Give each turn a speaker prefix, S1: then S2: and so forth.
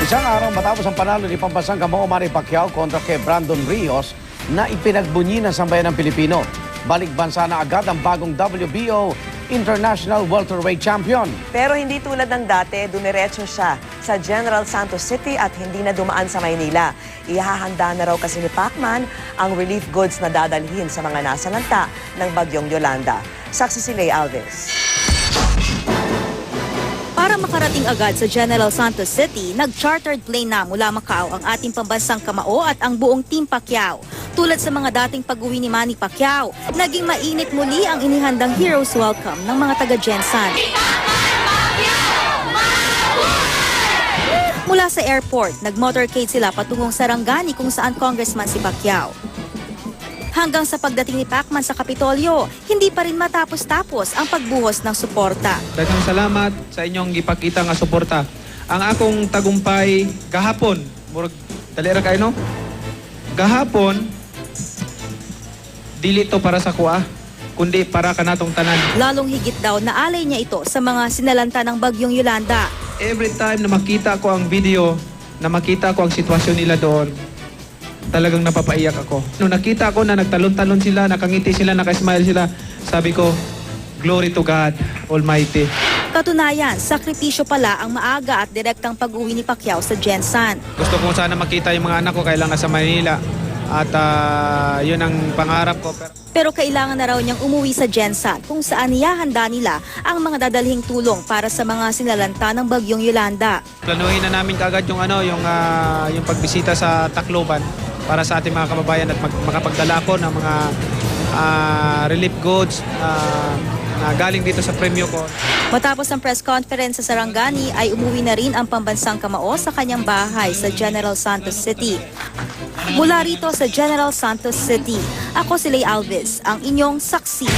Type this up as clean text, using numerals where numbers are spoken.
S1: Isang araw matapos ang panalo ni Pambansang Kamao Manny Pacquiao kontra kay Brandon Rios na ipinagbunyi ng sambayan ng Pilipino. Balik bansa na agad ang bagong WBO International Welterweight Champion.
S2: Pero hindi tulad ng dati, dumiretso siya sa General Santos City at hindi na dumaan sa Maynila. Ihahanda na raw kasi ni Pacman ang relief goods na dadalhin sa mga nasalanta ng Bagyong Yolanda. Saksi si Lay Alves.
S3: Para makarating agad sa General Santos City, nag-chartered plane na mula Macau ang ating pambansang kamao at ang buong Team Pacquiao. Tulad sa mga dating pag-uwi ni Manny Pacquiao, naging mainit muli ang inihandang hero's welcome ng mga taga-Gensan. Mula sa airport, nag-motorcade sila patungong Sarangani kung saan congressman si Pacquiao. Hanggang sa pagdating ni Pacman sa Kapitolyo, hindi pa rin matapos-tapos ang pagbuhos ng suporta.
S4: Daghang salamat sa inyong gipakita nga suporta. Ang akong tagumpay gahapon, murag dali ra kay no? Gahapon dili to para sa kuha, kundi para kanatong tanan.
S3: Lalong higit daw na alay niya ito sa mga sinalanta ng Bagyong Yolanda.
S4: Every time na makita ko ang video, na makita ko ang sitwasyon nila doon, talagang napapaiyak ako. Nung nakita ko na nagtalon-talon sila, nakangiti sila, nakasmile sila, sabi ko, glory to God Almighty.
S3: Katunayan, sakripisyo pala ang maaga at direktang pag-uwi ni Pacquiao sa Gensan.
S4: Gusto ko sana makita yung mga anak ko kailangan sa Manila. At yun ang pangarap ko.
S3: Pero kailangan na raw niyang umuwi sa Gensan kung saan niyahanda nila ang mga dadalhing tulong para sa mga sinalanta ng Bagyong Yolanda.
S4: Planuhin na namin kaagad yung yung pagbisita sa Tacloban para sa ating mga kababayan at makapagdala ko ng mga relief goods na galing dito sa premyo ko.
S3: Matapos ang press conference sa Sarangani ay umuwi na rin ang pambansang kamao sa kanyang bahay sa General Santos City. Mula rito sa General Santos City, ako si Lay Alves, ang inyong saksi.